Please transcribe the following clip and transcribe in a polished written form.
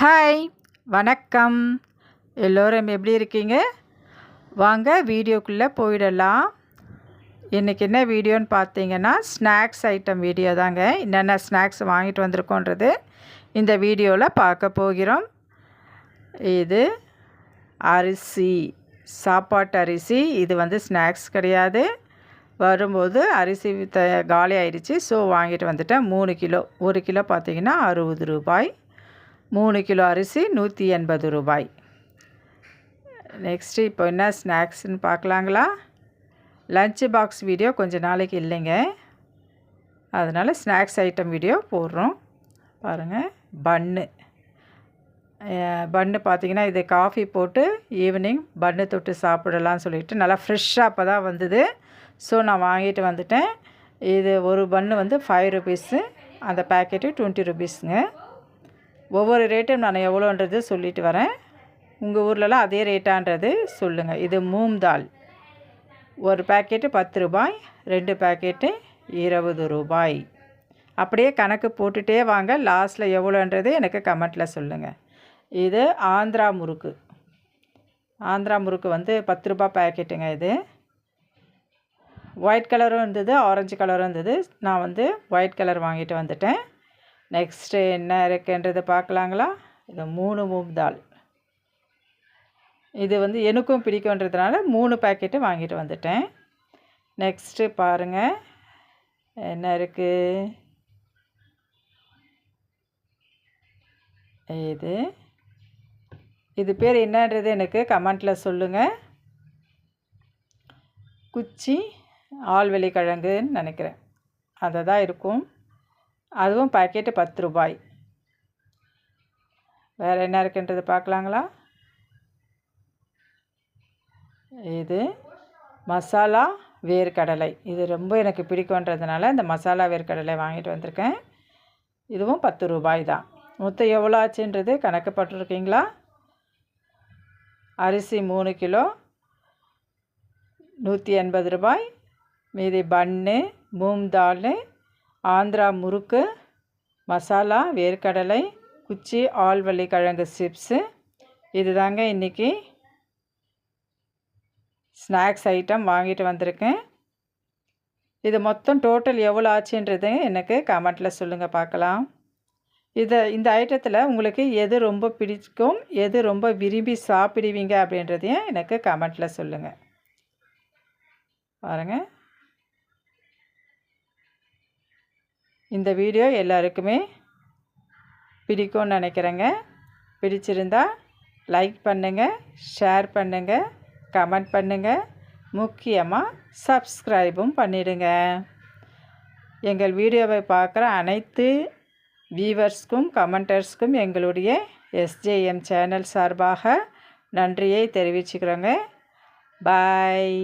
Hi, வணக்கம். எல்லோரும் எப்படி இருக்கீங்க? வாங்க வீடியோக்குள்ளே போயிடலாம். இன்றைக்கி என்ன வீடியோன்னு பார்த்தீங்கன்னா, ஸ்நாக்ஸ் ஐட்டம் வீடியோ தாங்க. என்னென்ன ஸ்நாக்ஸ் வாங்கிட்டு வந்திருக்கோன்றது இந்த வீடியோவில் பார்க்க போகிறோம். இது அரிசி, சாப்பாட்டு அரிசி. இது வந்து ஸ்நாக்ஸ் கிடையாது. வரும்போது அரிசி காலி ஆயிடுச்சு. ஸோ வாங்கிட்டு வந்துட்டேன். 3 கிலோ. 1 கிலோ பார்த்திங்கன்னா 60 ரூபாய். 3 கிலோ அரிசி 180 ரூபாய். நெக்ஸ்ட்டு இப்போ என்ன ஸ்நாக்ஸ்ன்னு பார்க்கலாங்களா? லஞ்ச் பாக்ஸ் வீடியோ கொஞ்சம் நாளைக்கு இல்லைங்க, அதனால் ஸ்நாக்ஸ் ஐட்டம் வீடியோ போடுறோம். பாருங்கள், பன்னு பார்த்திங்கன்னா இது காஃபி போட்டு ஈவினிங் பன்னு தொட்டு சாப்பிடலான்னு சொல்லிட்டு நல்லா ஃப்ரெஷ்ஷாக அப்போ தான் வந்தது. ஸோ நான் வாங்கிட்டு வந்துட்டேன். இது ஒரு பன்னு வந்து 5 ருபீஸு, அந்த பேக்கெட்டு 20 ருபீஸுங்க. ஒவ்வொரு ரேட்டும் நான் எவ்வளோன்றது சொல்லிட்டு வரேன். உங்கள் ஊர்லலாம் அதே ரேட்டான்றது சொல்லுங்கள். இது மூங் தால், ஒரு பேக்கெட்டு 10 ரூபாய், 2 பேக்கெட்டு 20 ரூபாய். அப்படியே கணக்கு போட்டுகிட்டே வாங்க. லாஸ்ட்டில் எவ்வளோன்றது எனக்கு கமெண்ட்டில் சொல்லுங்கள். இது ஆந்திரா முறுக்கு. ஆந்திரா முறுக்கு வந்து 10 ரூபாய் பேக்கெட்டுங்க. இது ஒயிட் கலரும் இருந்தது, ஆரஞ்சு கலரும் இருந்தது. நான் வந்து ஒயிட் கலர் வாங்கிட்டு வந்துட்டேன். நெக்ஸ்ட்டு என்ன இருக்குன்றது பார்க்கலாங்களா? இது 3 மூங் தால். இது வந்து எனக்கும் பிடிக்குன்றதுனால 3 பேக்கெட்டு வாங்கிட்டு வந்துட்டேன். நெக்ஸ்ட்டு பாருங்கள் என்ன இருக்குது. இது பேர் என்னன்றது எனக்கு கமெண்ட்டில் சொல்லுங்கள். குச்சி ஆழ்வெள்ளி கிழங்குன்னு நினைக்கிறேன், அதை தான் இருக்கும். அதுவும் பேக்கெட்டு 10 ரூபாய். வேறு என்ன இருக்குன்றது பார்க்கலாங்களா? இது மசாலா வேர்க்கடலை. இது ரொம்ப எனக்கு பிடிக்குன்றதுனால இந்த மசாலா வேர்க்கடலை வாங்கிட்டு வந்திருக்கேன். இதுவும் 10 ரூபாய் தான். மொத்தம் எவ்வளோ ஆச்சுன்றது கணக்கு போட்டிருக்கீங்களா? அரிசி 3 கிலோ 180 ரூபாய். மீதி பன்னு, மூங் தால், ஆந்திரா முறுக்கு, மசாலா வேர்க்கடலை, குச்சி ஆழ்வள்ளி கிழங்கு சிப்ஸு. இது தாங்க இன்றைக்கி ஸ்நாக்ஸ் ஐட்டம் வாங்கிட்டு வந்திருக்கேன். இது மொத்தம் டோட்டல் எவ்வளோ ஆச்சுன்றது எனக்கு கமெண்ட்டில் சொல்லுங்கள் பார்க்கலாம். இந்த ஐட்டத்தில் உங்களுக்கு எது ரொம்ப பிடிக்கும், எது ரொம்ப விரும்பி சாப்பிடுவீங்க அப்படின்றதையும் எனக்கு கமெண்ட்டில் சொல்லுங்கள். பாருங்கள், இந்த வீடியோ எல்லாருக்குமே பிடிக்கும்னு நினைக்கிறேங்க. பிடிச்சிருந்தா லைக் பண்ணுங்கள், ஷேர் பண்ணுங்கள், கமெண்ட் பண்ணுங்கள், முக்கியமாக சப்ஸ்கிரைபும் பண்ணிடுங்க. எங்கள் வீடியோவை பார்க்குற அனைத்து வியூவர்ஸ்க்கும் கமெண்டர்ஸ்க்கும் எங்களுடைய SJM சேனல் சார்பாக நன்றியை தெரிவிச்சுக்கிறோங்க. பாய்.